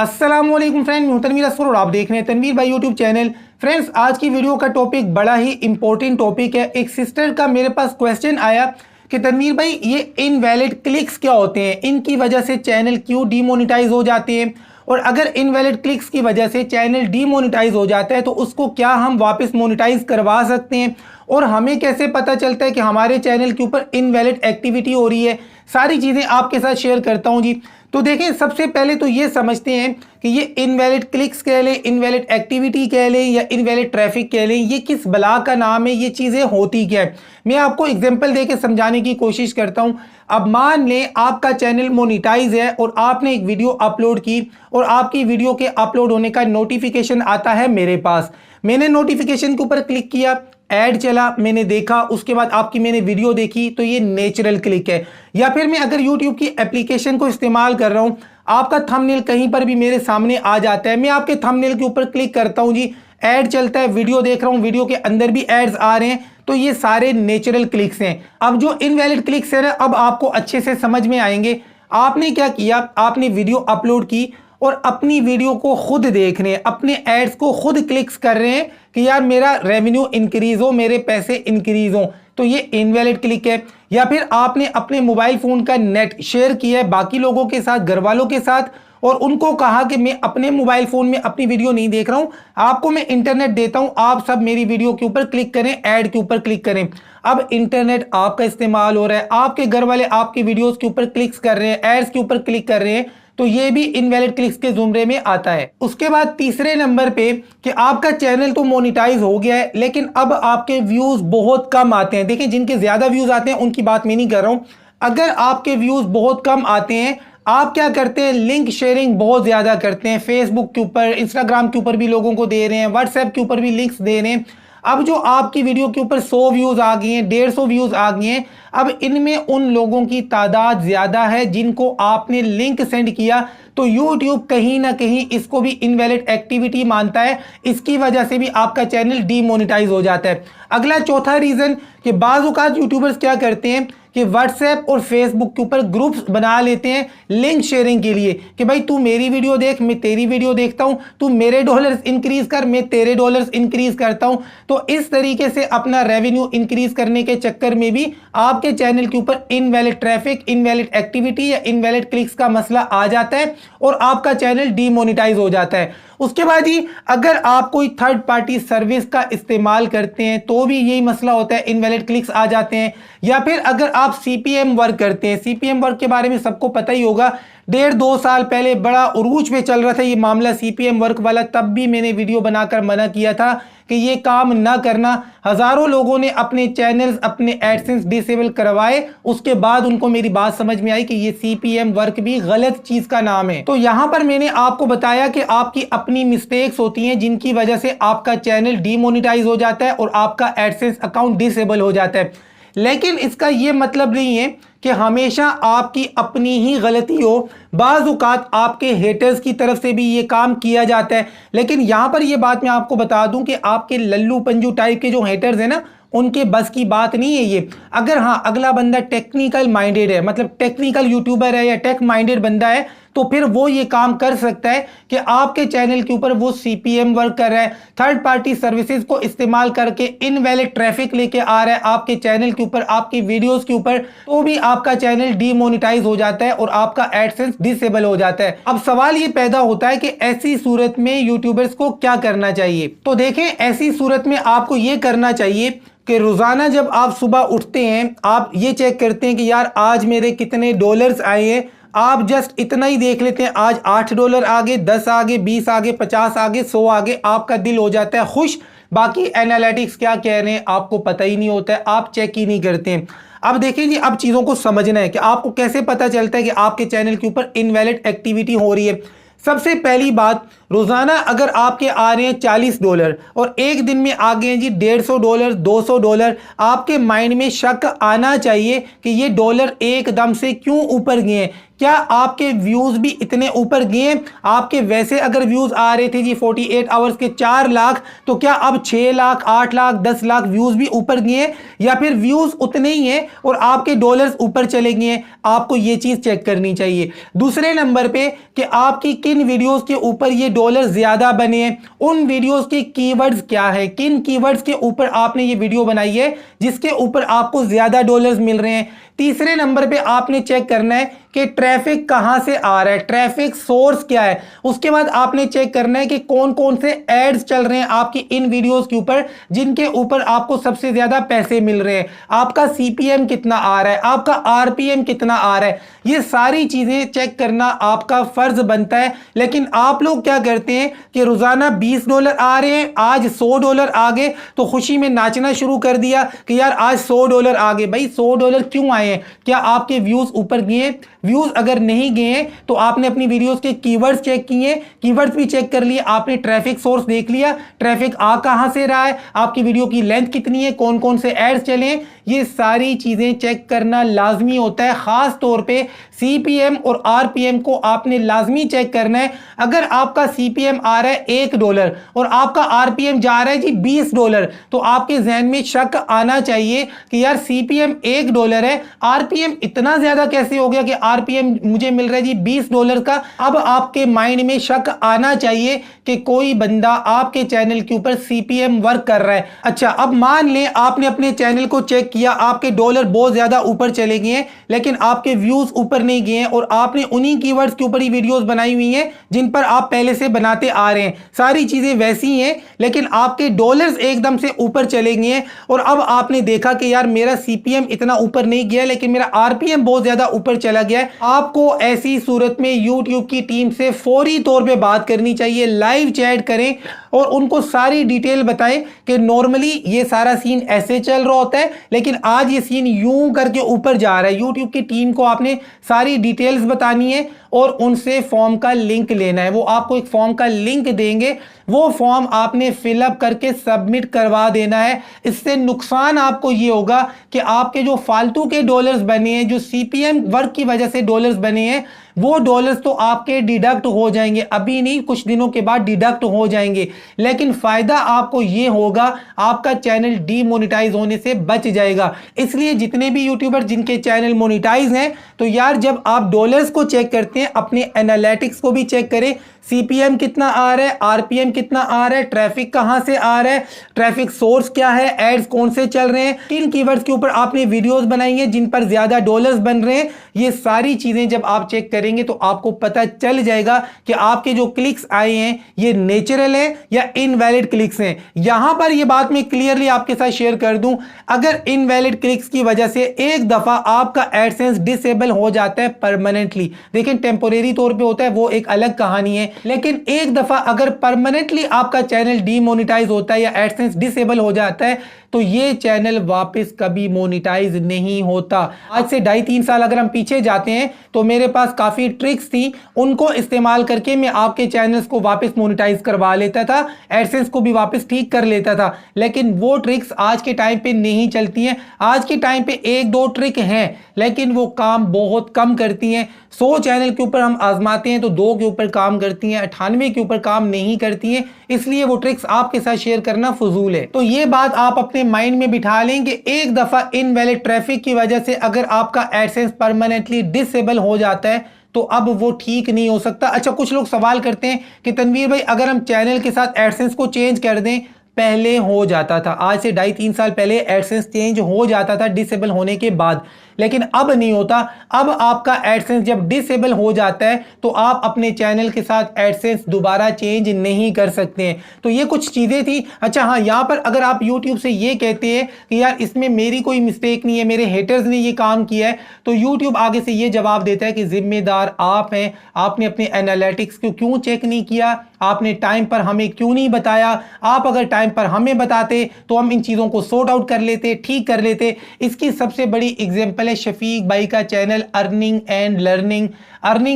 अस्सलामुअलैकुम फ्रेंड, मैं हूं तनवीर असफर और आप देख रहे हैं तनवीर भाई यूट्यूब चैनल। फ्रेंड्स, आज की वीडियो का टॉपिक बड़ा ही इंपॉर्टेंट टॉपिक है। एक सिस्टर का मेरे पास क्वेश्चन आया कि तनवीर भाई ये इनवैलिड क्लिक्स क्या होते हैं, इनकी वजह से चैनल क्यों डीमोनेटाइज हो जाते हैं, और अगर इनवैलिड क्लिक्स की वजह से चैनल डीमोनेटाइज हो जाता है तो उसको क्या हम वापस मोनेटाइज करवा सकते हैं, और हमें कैसे पता चलता है कि हमारे चैनल के ऊपर इनवैलिड एक्टिविटी हो रही है। सारी चीज़ें आपके साथ शेयर करता हूं जी। तो देखें, सबसे पहले तो ये समझते हैं कि ये इनवैलिड क्लिक्स कह लें, इनवैलिड एक्टिविटी कह लें या इनवैलिड ट्रैफिक कह लें, ये किस बला का नाम है, ये चीज़ें होती क्या है। मैं आपको एग्जांपल देके समझाने की कोशिश करता हूं। अब मान लें आपका चैनल मोनेटाइज है और आपने एक वीडियो अपलोड की और आपकी वीडियो के अपलोड होने का नोटिफिकेशन आता है मेरे पास। मैंने नोटिफिकेशन के ऊपर क्लिक किया, ऐड चला, मैंने देखा, उसके बाद आपकी मैंने वीडियो देखी, तो ये नेचुरल क्लिक है। या फिर मैं अगर YouTube की एप्लीकेशन को इस्तेमाल कर रहा हूं, आपका थंबनेल कहीं पर भी मेरे सामने आ जाता है, मैं आपके थंबनेल के ऊपर क्लिक करता हूं जी, ऐड चलता है, वीडियो देख रहा हूं, वीडियो के अंदर भी एड्स आ रहे हैं, तो ये सारे नेचुरल क्लिक्स हैं। अब जो इनवैलिड क्लिक्स है ना, अब आपको अच्छे से समझ में आएंगे। आपने क्या किया, आपने वीडियो अपलोड की और अपनी वीडियो को खुद देख रहे हैं, अपने एड्स को खुद क्लिक्स कर रहे हैं कि यार मेरा रेवेन्यू इंक्रीज हो, मेरे पैसे इंक्रीज हो, तो ये इनवैलिड क्लिक है। या फिर आपने अपने मोबाइल फोन का नेट शेयर किया है बाकी लोगों के साथ, घर वालों के साथ, और उनको कहा कि मैं अपने मोबाइल फोन में अपनी वीडियो नहीं देख रहा हूं, आपको मैं इंटरनेट देता हूं, आप सब मेरी वीडियो के ऊपर क्लिक करें, ऐड के ऊपर क्लिक करें। अब इंटरनेट आपका इस्तेमाल हो रहा है, आपके घर वाले आपकी वीडियोस के ऊपर क्लिक्स कर रहे हैं, एड्स के ऊपर क्लिक कर रहे हैं, तो ये भी इनवैलिड क्लिक्स के जुमरे में आता है। उसके बाद तीसरे नंबर पे कि आपका चैनल तो मोनेटाइज हो गया है, लेकिन अब आपके व्यूज बहुत कम आते हैं। देखिए, जिनके ज्यादा व्यूज आते हैं उनकी बात मैं नहीं कर रहा हूं। अगर आपके व्यूज बहुत कम आते हैं, आप क्या करते हैं, लिंक शेयरिंग बहुत ज्यादा करते हैं, फेसबुक के ऊपर, इंस्टाग्राम के ऊपर भी लोगों को दे रहे हैं, व्हाट्सएप के ऊपर भी लिंक्स दे रहे हैं। अब जो आपकी वीडियो के ऊपर 100 व्यूज आ गए हैं, 150 व्यूज आ गए हैं, अब इनमें उन लोगों की तादाद ज्यादा है जिनको आपने लिंक सेंड किया, तो YouTube कहीं ना कहीं इसको भी इनवैलिड एक्टिविटी मानता है। इसकी वजह से भी आपका चैनल डीमोनेटाइज हो जाता है। अगला चौथा रीजन कि बाज़ औक़ात यूट्यूबर्स क्या करते हैं कि व्हाट्सएप और फेसबुक के ऊपर ग्रुप्स बना लेते हैं लिंक शेयरिंग के लिए कि भाई तू मेरी वीडियो देख, मैं तेरी वीडियो देखता हूं, तू मेरे डॉलर्स इंक्रीज कर, मैं तेरे डॉलर्स इंक्रीज करता हूं। तो इस तरीके से अपना रेवेन्यू इंक्रीज करने के चक्कर में भी आपके चैनल के ऊपर इनवैलिड ट्रैफिक, इनवैलिड एक्टिविटी या इनवैलिड क्लिक्स का मसला आ जाता है और आपका चैनल डीमोनेटाइज हो जाता है। उसके बाद ही अगर आप कोई थर्ड पार्टी सर्विस का इस्तेमाल करते हैं तो भी यही मसला होता है, इनवैलिड क्लिक्स आ जाते हैं। या फिर अगर आप सीपीएम वर्क करते हैं, सीपीएम वर्क के बारे में सबको पता ही होगा, 1.5-2 साल पहले बड़ा उरूज पे चल रहा था ये मामला सीपीएम वर्क वाला, तब भी मैंने वीडियो बनाकर मना किया था कि ये काम ना करना। हजारों लोगों ने अपने चैनल्स, अपने एडसेंस डिसेबल करवाए, उसके बाद उनको मेरी बात समझ में आई कि ये सीपीएम वर्क भी गलत चीज का नाम है। तो यहां पर मैंने आपको बताया कि आपकी अपनी मिस्टेक्स होती हैं जिनकी वजह से आपका चैनल डीमोनेटाइज हो जाता है और आपका एडसेंस अकाउंट डिसेबल हो जाता है। लेकिन इसका यह मतलब नहीं है कि हमेशा आपकी अपनी ही गलती हो। बाज़ औक़ात आपके हेटर्स की तरफ से भी ये काम किया जाता है। लेकिन यहां पर यह बात मैं आपको बता दूं कि आपके लल्लू पंजू टाइप के जो हेटर्स हैं ना, उनके बस की बात नहीं है ये। अगर हाँ, अगला बंदा टेक्निकल माइंडेड है, मतलब टेक्निकल यूट्यूबर है या टेक माइंडेड बंदा है, तो फिर वो ये काम कर सकता है कि आपके चैनल के ऊपर वो सीपीएम वर्क कर रहा है, थर्ड पार्टी सर्विसेज को इस्तेमाल करके इनवैलिड ट्रैफिक लेके आ रहा है आपके चैनल के ऊपर, आपकी वीडियोस के ऊपर, तो भी आपका चैनल डीमोनेटाइज हो जाता है और आपका एडसेंस डिसेबल हो जाता है। अब सवाल ये पैदा होता है कि ऐसी सूरत में यूट्यूबर्स को क्या करना चाहिए। तो देखें, ऐसी सूरत में आपको ये करना चाहिए कि रोजाना जब आप सुबह उठते हैं, आप ये चेक करते हैं कि यार आज मेरे कितने डॉलर्स आए हैं। आप जस्ट इतना ही देख लेते हैं, आज $8 आ गए, 10 आ गए, 20 आ गए, 50 आ गए, 100 आ गए, आपका दिल हो जाता है खुश। बाकी एनालिटिक्स क्या कह रहे हैं आपको पता ही नहीं होता है, आप चेक ही नहीं करते हैं। अब देखिए जी, अब चीज़ों को समझना है कि आपको कैसे पता चलता है कि आपके चैनल के ऊपर इनवैलिड एक्टिविटी हो रही है। सबसे पहली बात, रोजाना अगर आपके आ रहे हैं $40 और एक दिन में आ गए हैं जी $150, $200, आपके माइंड में शक आना चाहिए कि ये डॉलर एकदम से क्यों ऊपर गए हैं, क्या आपके व्यूज भी इतने ऊपर गए? आपके वैसे अगर व्यूज आ रहे थे जी 48 आवर्स के 4 लाख, तो क्या अब 6 लाख, 8 लाख, 10 लाख व्यूज भी ऊपर गए, या फिर व्यूज उतने ही हैं और आपके डॉलर्स ऊपर चले गए हैं? आपको ये चीज चेक करनी चाहिए। दूसरे नंबर पे कि आपकी किन वीडियोस के ऊपर ये डॉलर ज्यादा बने हैं, उन वीडियोस के कीवर्ड्स क्या है, किन कीवर्ड्स के ऊपर आपने ये वीडियो बनाई है जिसके ऊपर आपको ज्यादा डॉलर्स मिल रहे हैं। तीसरे नंबर पे आपने चेक करना है कि ट्रैफिक कहां से आ रहा है, ट्रैफिक सोर्स क्या है। उसके बाद आपने चेक करना है कि कौन कौन से एड्स चल रहे हैं आपकी इन वीडियोस के ऊपर जिनके ऊपर आपको सबसे ज्यादा पैसे मिल रहे हैं। आपका सीपीएम कितना आ रहा है, आपका आरपीएम कितना आ रहा है, ये सारी चीजें चेक करना आपका फर्ज बनता है। लेकिन आप लोग क्या करते हैं कि रोजाना $20 आ रहे हैं, आज $100 आ गए तो खुशी में नाचना शुरू कर दिया कि यार आज $100 आ गए। भाई $100 क्यों आए हैं? क्या आपके व्यूज ऊपर गए? व्यूज अगर नहीं गए तो आपने अपनी वीडियोस के कीवर्ड्स चेक किए, कीवर्ड्स भी चेक कर लिए, आपने ट्रैफिक सोर्स देख लिया, ट्रैफिक आ कहां से रहा है, आपकी वीडियो की लेंथ कितनी है, कौन कौन से एड्स चले, ये सारी चीजें चेक करना लाजमी होता है। खास तौर पे सीपीएम और आरपीएम को आपने लाजमी चेक करना है। अगर आपका सीपीएम आ रहा है $1 और आपका आरपीएम जा रहा है जी $20, तो आपके जहन में शक आना चाहिए कि यार सीपीएम $1 है, आरपीएम इतना ज्यादा कैसे हो गया कि आरपीएम मुझे मिल रहा है जी $20 का। अब आपके माइंड में शक आना चाहिए कि कोई बंदा आपके चैनल के ऊपर सीपीएम वर्क कर रहा है। अच्छा, अब मान लें आपने अपने चैनल को चेक किया, आपके डॉलर बहुत ज्यादा ऊपर चले गए हैं लेकिन आपके व्यूज ऊपर नहीं गए हैं और आपने उन्हीं कीवर्ड्स के ऊपर ही वीडियोस बनाई हुई हैं जिन पर आप पहले से बनाते आ रहे हैं, सारी चीजें वैसी हैं लेकिन आपके डॉलर्स एकदम से ऊपर चले गए हैं और अब आपने देखा कि यार मेरा सीपीएम इतना ऊपर नहीं गया लेकिन मेरा आरपीएम बहुत ज्यादा ऊपर चला गया है। आपको ऐसी सूरत में यूट्यूब की टीम से फौरी तौर पे बात करनी चाहिए, लाइव चैट करें और उनको सारी डिटेल बताएं कि नॉर्मली ये सारा सीन ऐसे चल रहा होता है लेकिन आज ये सीन यूं करके ऊपर जा रहा है। यूट्यूब की टीम को आपने सारी डिटेल्स बतानी है और उनसे फॉर्म का लिंक लेना है। वो आपको एक फॉर्म का लिंक देंगे, वो फॉर्म आपने फिलअप करके सबमिट करवा देना है। इससे नुकसान आपको ये होगा कि आपके जो फालतू के डॉलर्स बने हैं, जो सीपीएम वर्क की वजह से डॉलर्स बने हैं, वो डॉलर्स तो आपके डिडक्ट हो जाएंगे, अभी नहीं कुछ दिनों के बाद डिडक्ट हो जाएंगे। लेकिन फायदा आपको ये होगा, आपका चैनल डीमोनेटाइज होने से बच जाएगा। इसलिए जितने भी यूट्यूबर जिनके चैनल मोनेटाइज हैं, तो यार जब आप डॉलर्स को चेक करते हैं अपने एनालिटिक्स को भी चेक करें, सीपीएम कितना आ रहा है, आरपीएम कितना आ रहा है, ट्रैफिक कहां से आ रहा है, ट्रैफिक सोर्स क्या है, एड्स कौन से चल रहे हैं, किन कीवर्ड्स के ऊपर आपने वीडियोस बनाई हैं जिन पर ज्यादा डॉलर्स बन रहे हैं। ये सारी चीजें जब आप चेक करेंगे तो आपको पता चल जाएगा कि आपके जो क्लिक्स आए हैं ये नेचुरल है या इनवैलिड क्लिक्स हैं। यहां पर ये बात मैं क्लियरली आपके साथ शेयर कर दूं, अगर इनवैलिड क्लिक्स की वजह से एक दफा आपका एडसेंस डिसेबल हो जाता है परमानेंटली, देखिए टेम्पोरेरी तौर पे होता है वो एक अलग कहानी है, लेकिन एक दफा अगर परमानेंटली आपका चैनल डीमोनेटाइज होता है या एडसेंस डिसेबल हो जाता है तो ये चैनल वापस कभी मोनेटाइज नहीं होता। आज से 2.5-3 साल अगर हम पीछे जाते हैं तो मेरे पास काफी ट्रिक्स थी, उनको इस्तेमाल करके मैं आपके चैनल्स को वापस मोनेटाइज करवा लेता था, एडसेंस को भी वापस ठीक कर लेता था। लेकिन वो ट्रिक्स आज के टाइम पे नहीं चलती हैं। आज के टाइम पे 1-2 ट्रिक हैं लेकिन वो काम बहुत कम करती हैं। 100 चैनल के ऊपर हम आजमाते हैं तो 2 के ऊपर काम करती हैं, 98 के ऊपर काम नहीं करती हैं। इसलिए वो ट्रिक्स आपके साथ शेयर करना फजूल है। तो ये बात आप अपने माइंड में बिठा लें कि एक दफा इनवैलिड ट्रैफिक की वजह से अगर आपका एडसेंस परमानेंटली डिसेबल हो जाता है तो अब वो ठीक नहीं हो सकता। अच्छा, कुछ लोग सवाल करते हैं कि तनवीर भाई अगर हम चैनल के साथ एडसेंस को चेंज कर दें, पहले हो जाता था, आज से 2.5-3 साल पहले एडसेंस चेंज हो जाता था डिसेबल होने के बाद, लेकिन अब नहीं होता। अब आपका एडसेंस जब डिसेबल हो जाता है तो आप अपने चैनल के साथ एडसेंस दोबारा चेंज नहीं कर सकते हैं। तो ये कुछ चीजें थी। अच्छा हाँ, यहां पर अगर आप YouTube से ये कहते हैं कि यार इसमें मेरी कोई मिस्टेक नहीं है, मेरे हेटर्स ने ये काम किया है, तो YouTube आगे से ये जवाब देता है कि जिम्मेदार आप हैं, आपने अपने एनालिटिक्स को क्यों चेक नहीं किया, आपने टाइम पर हमें क्यों नहीं बताया। आप अगर टाइम पर हमें बताते तो हम इन चीजों को सॉर्ट आउट कर लेते, ठीक कर लेते। इसकी सबसे बड़ी एग्जांपल सिंपल है, शफीक भाई का चैनल अर्निंग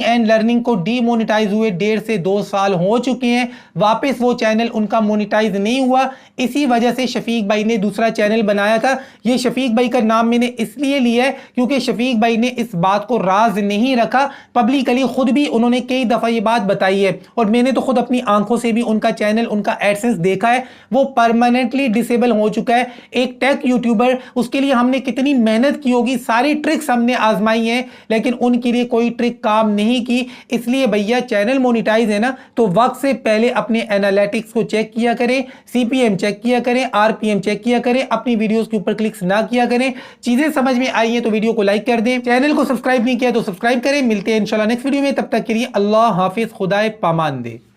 एंड लर्निंग को डीमोनेटाइज हुए 1.5 से 2 साल हो चुके हैं। वापस वो चैनल उनका मोनेटाइज नहीं हुआ, इसी वजह से शफीक भाई ने दूसरा चैनल बनाया था। ये शफीक भाई का नाम मैंने इसलिए लिया है क्योंकि शफीक भाई ने इस बात को राज नहीं रखा, पब्लिकली खुद भी उन्होंने कई दफा ये बात बताई है और मैंने तो खुद अपनी आंखों से भी उनका चैनल, उनका एडसेंस देखा है। वो परमानेंटली डिसेबल हो चुका है। एक टेक यूट्यूबर, उसके लिए हमने कितनी मेहनत की होगी, सारी ट्रिक्स हमने आजमाई हैं, लेकिन उनके लिए कोई ट्रिक काम नहीं की। इसलिए भैया चैनल मोनेटाइज है ना, तो वक्त से पहले अपने एनालिटिक्स को चेक किया करें, सीपीएम चेक किया करें, आरपीएम चेक किया करें, अपनी वीडियोस के ऊपर क्लिक्स ना किया करें। चीजें समझ में आई हैं तो वीडियो को लाइक कर दें, चैनल को सब्सक्राइब नहीं किया तो सब्सक्राइब करें। मिलते हैं इंशाल्लाह नेक्स्ट वीडियो में, तब तक के लिए अल्लाह हाफिज, खुदाए पामान दे।